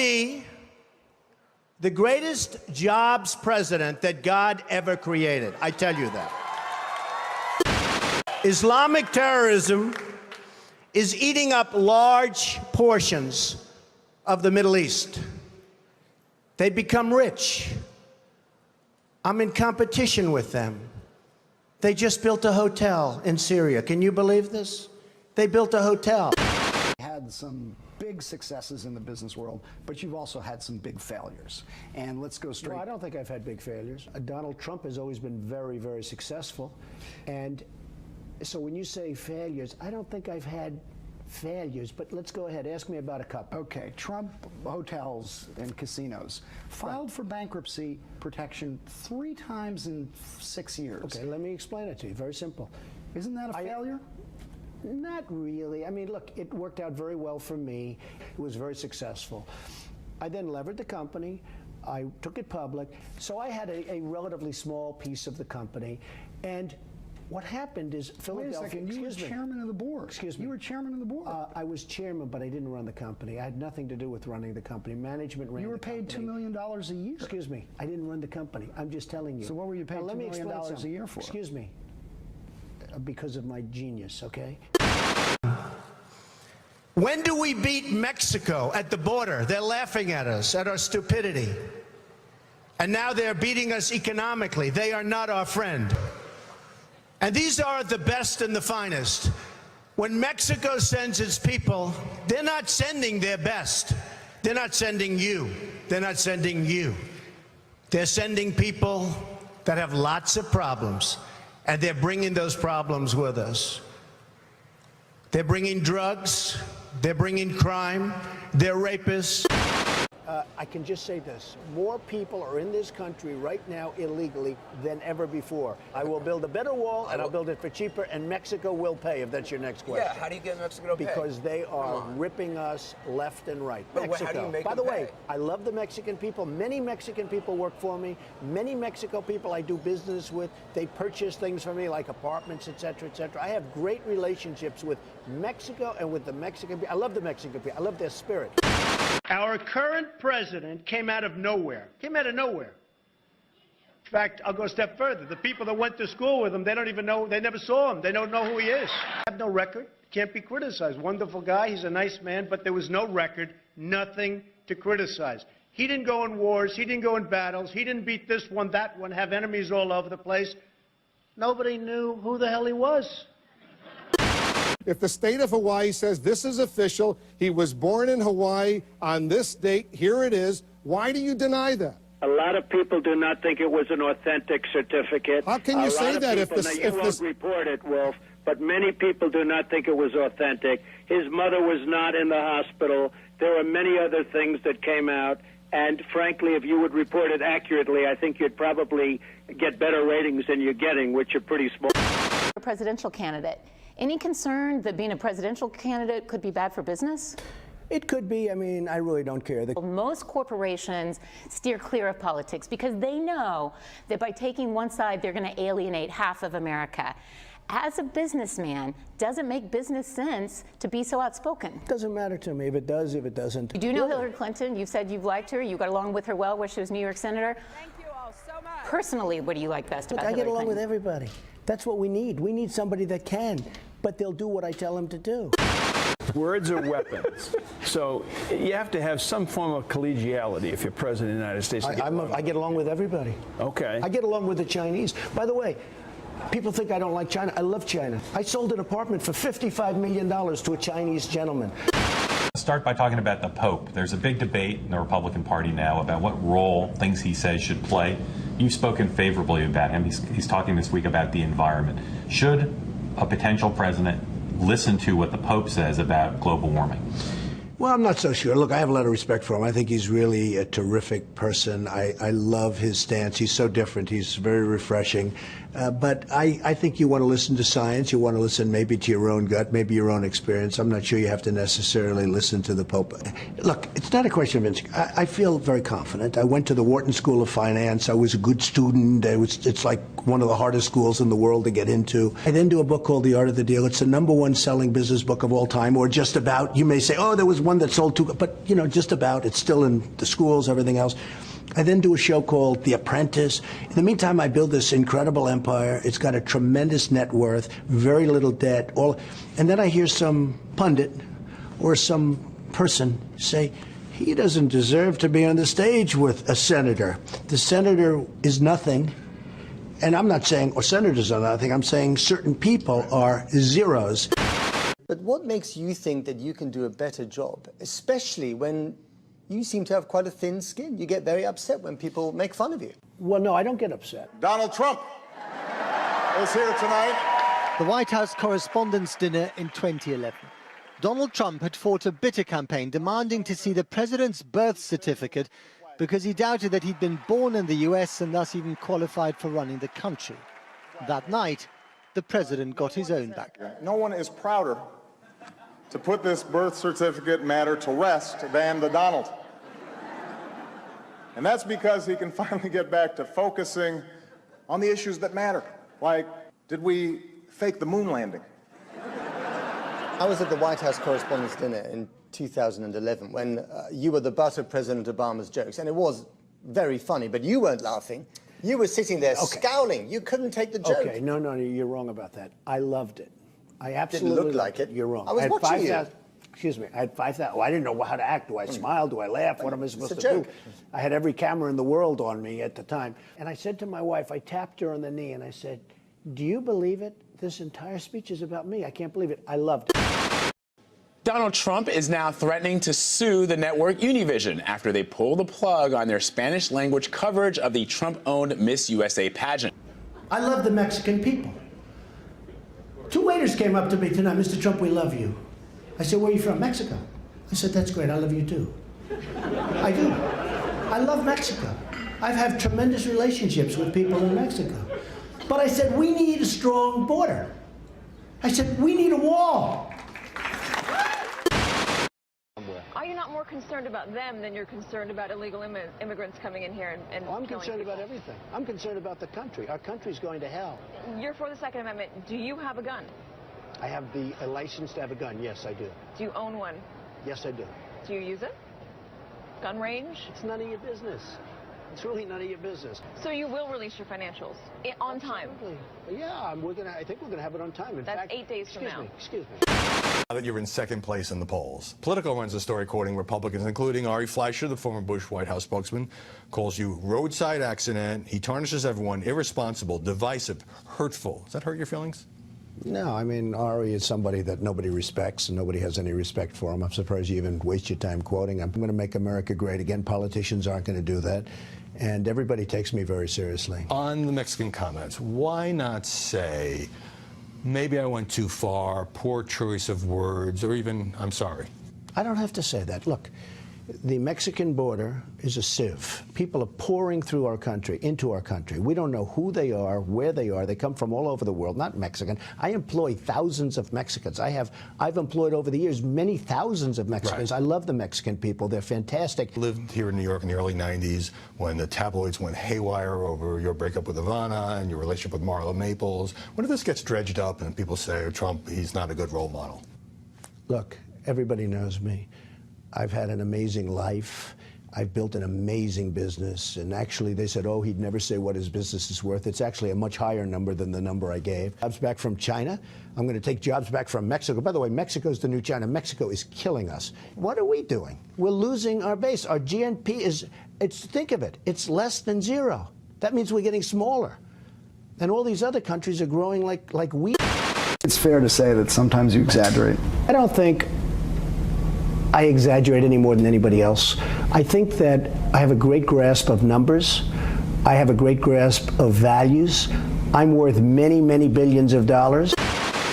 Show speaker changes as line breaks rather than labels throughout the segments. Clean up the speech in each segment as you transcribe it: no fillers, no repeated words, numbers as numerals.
me, the greatest jobs president that God ever created. I tell you that. Islamic terrorism is eating up large portions of the Middle East. They become rich. I'm in competition with them. They just built a hotel in Syria. Can you believe this? They built a hotel.
Had some big successes in the business world, but you've also had some big failures. And let's go straight.
No, I don't think I've had big failures. Donald Trump has always been very, very successful. And so when you say failures, I don't think I've had failures, but let's go ahead. Ask me about a couple.
Okay, Trump hotels and casinos filed for bankruptcy protection 3 times in 6 years.
Okay, let me explain it to you. Very simple.
Isn't that a failure?
Not really. I mean, look, it worked out very well for me. It was very successful. I then levered the company. I took it public. So I had a relatively small piece of the company. And what happened is Philadelphia.
Wait a second, you were chairman of the board.
Excuse me.
You were chairman of the board.
I was chairman, but I didn't run the company. I had nothing to do with running the company. Management ran the company.
You were paid $2 million a year.
Excuse me. I didn't run the company. I'm just telling you.
So what were you paid $2 million a year for?
Excuse me. Because of my genius, okay?
When do we beat Mexico at the border? They're laughing at us, at our stupidity. And now they're beating us economically. They are not our friend. And these are the best and the finest. When Mexico sends its people, they're not sending their best. They're not sending you. They're not sending you. They're sending people that have lots of problems, and they're bringing those problems with us. They're bringing drugs. They're bringing crime. They're rapists.
I can just say this. More people are in this country right now illegally than ever before. I will build a better wall, and I'll build it for cheaper, and Mexico will pay, if that's your next question.
Yeah, how do you get Mexico to pay?
Because they are ripping us left and right.
But
Mexico.
how do you make
By the
them
way,
pay?
I love the Mexican people. Many Mexican people work for me. Many Mexico people I do business with. They purchase things for me, like apartments, et cetera, et cetera. I have great relationships with Mexico and with the Mexican people. I love the Mexican people. I love their spirit.
Our current president came out of nowhere. Came out of nowhere. In fact, I'll go a step further. The people that went to school with him, they don't even know, they never saw him. They don't know who he is. I have no record. Can't be criticized. Wonderful guy. He's a nice man, but there was no record, nothing to criticize. He didn't go in wars. He didn't go in battles. He didn't beat this one, that one, have enemies all over the place. Nobody knew who the hell he was.
If the state of Hawaii says this is official, he was born in Hawaii on this date, here it is, why do you deny that?
A lot of people do not think it was an authentic certificate.
How can you say that if this...
You won't report it, Wolf, but many people do not think it was authentic. His mother was not in the hospital. There were many other things that came out, and frankly, if you would report it accurately, I think you'd probably get better ratings than you're getting, which are pretty small.
A presidential candidate. Any concern that being a presidential candidate could be bad for business?
It could be. I mean, I really don't care.
Most corporations steer clear of politics because they know that by taking one side, they're going to alienate half of America. As a businessman, does it make business sense to be so outspoken?
Doesn't matter to me if it does, if it doesn't.
You do know Hillary Clinton. You've said you've liked her. You got along with her well when she was New York Senator.
Thank you all so much.
Personally, what do you like best about Hillary
Clinton? I get along with
Clinton?
everybody. That's what we need. We need somebody that can, but they'll do what I tell them to do.
Words are weapons. So you have to have some form of collegiality if you're president of the United States.
I get along with everybody.
Okay.
I get along with the Chinese. By the way, people think I don't like China. I love China. I sold an apartment for $55 million to a Chinese gentleman.
Let's start by talking about the Pope. There's a big debate in the Republican Party now about what role things he says should play. You've spoken favorably about him. He's talking this week about the environment. Should a potential president listen to what the Pope says about global warming?
Well, I'm not so sure. Look, I have a lot of respect for him. I think he's really a terrific person. I love his stance. He's so different. He's very refreshing. But I think you want to listen to science. You want to listen maybe to your own gut, maybe your own experience. I'm not sure you have to necessarily listen to the Pope. Look, it's not a question of instinct. I feel very confident. I went to the Wharton School of Finance. I was a good student. It's like one of the hardest schools in the world to get into. I then do a book called The Art of the Deal. It's the #1 selling business book of all time, or just about. You may say, oh, there was one that sold 2, but, you know, just about. It's still in the schools, everything else. I then do a show called The Apprentice. In the meantime, I build this incredible empire. It's got a tremendous net worth, very little debt. And then I hear some pundit or some person say, he doesn't deserve to be on the stage with a senator. The senator is nothing. And I'm not saying, or senators are nothing, I'm saying certain people are zeros.
But what makes you think that you can do a better job, especially when you seem to have quite a thin skin? You get very upset when people make fun of you.
Well, no, I don't get upset.
Donald Trump is here tonight.
The White House Correspondents' Dinner in 2011. Donald Trump had fought a bitter campaign demanding to see the president's birth certificate because he doubted that he'd been born in the US and thus even qualified for running the country. That night, the president got his own back.
No one is prouder to put this birth certificate matter to rest than the Donald. And that's because he can finally get back to focusing on the issues that matter. Like, did we fake the moon landing?
I was at the White House Correspondents' Dinner in 2011 when you were the butt of President Obama's jokes, and it was very funny, but you weren't laughing. You were sitting there scowling. You couldn't take the joke.
Okay, no, you're wrong about that. I loved it. I absolutely
didn't look like it.
You're wrong.
I was watching you.
Excuse me. I had 5,000. Well, I didn't know how to act. Do I smile? Do I laugh? What am I supposed to do? I had every camera in the world on me at the time. And I said to my wife, I tapped her on the knee and I said, do you believe it? This entire speech is about me. I can't believe it. I loved it.
Donald Trump is now threatening to sue the network Univision after they pull the plug on their Spanish-language coverage of the Trump-owned Miss USA pageant.
I love the Mexican people. 2 waiters came up to me tonight. Mr. Trump, we love you. I said, where are you from? Mexico. I said, that's great. I love you too. I do. I love Mexico. I've had tremendous relationships with people in Mexico. But I said, we need a strong border. I said, we need a wall.
Are you not more concerned about them than you're concerned about illegal immigrants coming in here and
I'm concerned about everything. I'm concerned about the country. Our country's going to hell.
You're for the Second Amendment. Do you have a gun?
I have a license to have a gun. Yes, I do.
Do you own one?
Yes, I do.
Do you use it? Gun range?
It's none of your business. It's really none of your business.
So you will release your financials on time?
Yeah, I think we're gonna have it on time. In
That's
fact,
8 days from now.
Excuse me.
Now that you're in second place in the polls, Politico runs a story quoting Republicans, including Ari Fleischer, the former Bush White House spokesman, calls you roadside accident. He tarnishes everyone, irresponsible, divisive, hurtful. Does that hurt your feelings?
No, I mean, Ari is somebody that nobody respects, and nobody has any respect for him. I'm surprised you even waste your time quoting him. I'm going to make America great again. Politicians aren't going to do that. And everybody takes me very seriously.
On the Mexican comments, why not say, maybe I went too far, poor choice of words, or even, I'm sorry?
I don't have to say that. Look, the Mexican border is a sieve. People are pouring through our country, into our country. We don't know who they are, where they are. They come from all over the world, not Mexican. I employ thousands of Mexicans. I've employed over the years many thousands of Mexicans. Right. I love the Mexican people. They're fantastic.
Lived here in New York in the early 90s when the tabloids went haywire over your breakup with Ivana and your relationship with Marla Maples. When this gets dredged up and people say, oh, Trump, he's not a good role model?
Look, everybody knows me. I've had an amazing life. I've built an amazing business. And actually, they said, oh, he'd never say what his business is worth. It's actually a much higher number than the number I gave. Jobs back from China. I'm going to take jobs back from Mexico. By the way, Mexico's the new China. Mexico is killing us. What are we doing? We're losing our base. Our GNP is, think of it, it's less than zero. That means we're getting smaller. And all these other countries are growing like wheat.
It's fair to say that sometimes you exaggerate.
I don't think I exaggerate any more than anybody else. I think that I have a great grasp of numbers. I have a great grasp of values. I'm worth many, many billions of dollars.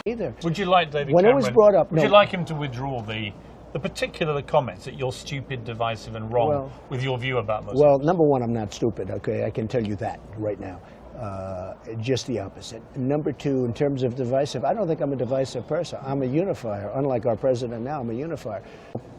Either. Would you like David
when
Cameron,
it was brought up,
would you like him to withdraw the particular comments that you're stupid, divisive and wrong with your view about Muslims?
Well, number one, I'm not stupid, okay? I can tell you that right now. Just the opposite. Number two, in terms of divisive, I don't think I'm a divisive person. I'm a unifier. Unlike our president now, I'm a unifier.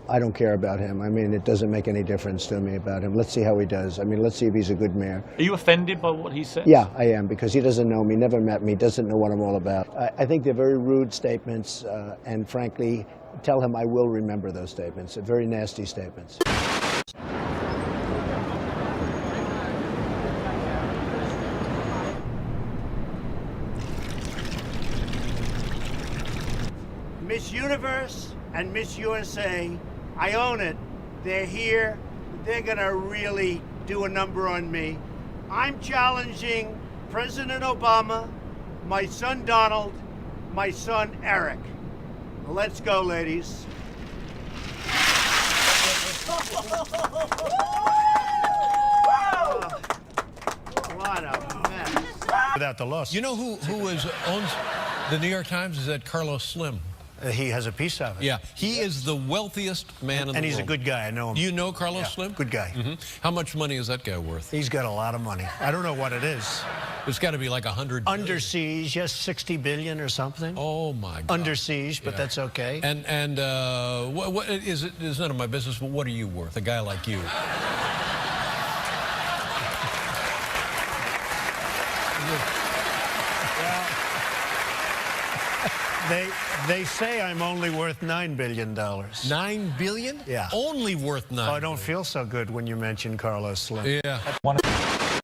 I don't care about him. I mean, it doesn't make any difference to me about him. Let's see how he does. I mean, let's see if he's a good mayor.
Are you offended by what he says?
Yeah, I am, because he doesn't know me, never met me, doesn't know what I'm all about. I think they're very rude statements, and frankly, tell him I will remember those statements. They're very nasty statements.
Miss Universe and Miss USA, I own it. They're here. They're gonna really do a number on me. I'm challenging President Obama, my son Donald, my son Eric. Let's go, ladies. What a mess. Without the loss.
You know who owns the New York Times? Is that Carlos Slim?
He has a piece of it.
Yeah, he is the wealthiest man in the world.
And he's a good guy, I know him.
Do you know Carlos Slim?
Good guy.
How much money is that guy worth?
He's got a lot of money. I don't know what it is.
It's got to be like 100 billion.
Under siege, yes, 60 billion or something.
Oh my God.
Under siege, but that's okay.
And what is it? It's none of my business. But what are you worth? A guy like you.
They say I'm only worth $9 billion.
$9 billion?
Yeah.
Only worth $9 billion.
I don't feel so good when you mention Carlos Slim.
Yeah.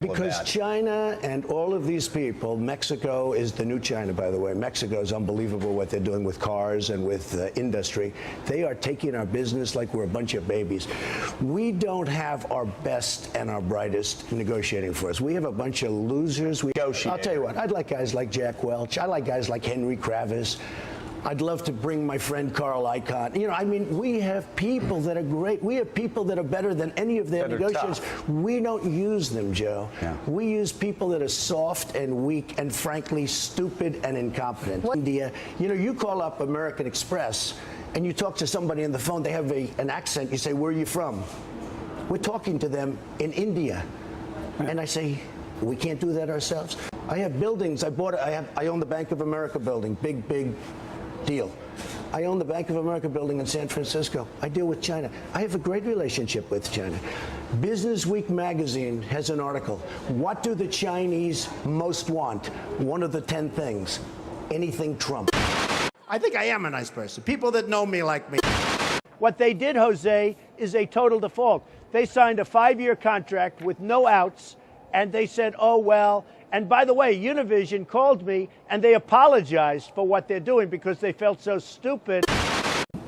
Because China and all of these people, Mexico is the new China, by the way. Mexico is unbelievable what they're doing with cars and with industry. They are taking our business like we're a bunch of babies. We don't have our best and our brightest negotiating for us. We have a bunch of losers. I'll tell you what, I'd like guys like Jack Welch. I like guys like Henry Kravis. I'd love to bring my friend Carl Icahn. You know, I mean, we have people that are great. We have people that are better than any of their negotiators. We don't use them, Joe. Yeah. We use people that are soft and weak and, frankly, stupid and incompetent. India, you know, you call up American Express and you talk to somebody on the phone, they have an accent, you say, where are you from? We're talking to them in India. And I say, we can't do that ourselves. I have buildings. I own the Bank of America building. Big deal. I own the Bank of America building in San Francisco. I deal with China. I have a great relationship with China. Business Week magazine has an article. What do the Chinese most want? One of the 10 things. Anything Trump.
I think I am a nice person. People that know me like me.
What they did, Jose, is a total default. They signed a 5-year contract with no outs, and they said, oh, well. And by the way, Univision called me, and they apologized for what they're doing because they felt so stupid.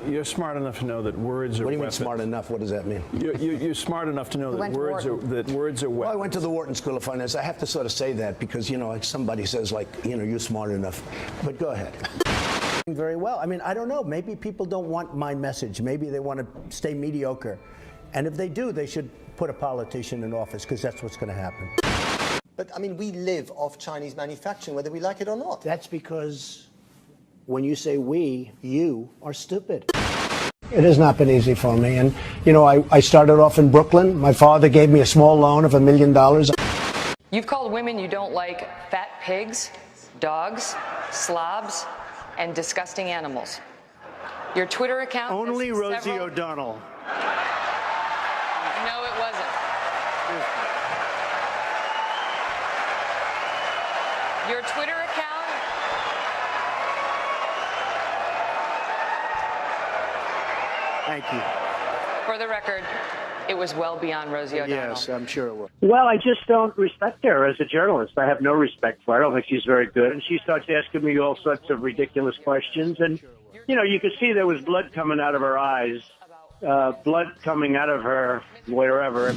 You're smart enough to know that words are weapons.
What do you mean smart enough? What does that mean?
You're smart enough to know that words are weapons.
Well, I went to the Wharton School of Finance. I have to sort of say that because, you know, like somebody says, like, you know, you're smart enough. But go ahead. Very well. I mean, I don't know. Maybe people don't want my message. Maybe they want to stay mediocre. And if they do, they should put a politician in office because that's what's going to happen.
But, I mean, we live off Chinese manufacturing, whether we like it or not.
That's because when you say we, you are stupid. It has not been easy for me. And, you know, I started off in Brooklyn. My father gave me a small loan of $1 million.
You've called women you don't like fat pigs, dogs, slobs, and disgusting animals. Your Twitter account...
Only Rosie O'Donnell.
No, it wasn't. Your Twitter account...
Thank you.
For the record, it was well beyond Rosie O'Donnell.
Yes, I'm sure it was.
Well, I just don't respect her as a journalist. I have no respect for her. I don't think she's very good. And she starts asking me all sorts of ridiculous questions. And, you know, you could see there was blood coming out of her eyes, blood coming out of her wherever.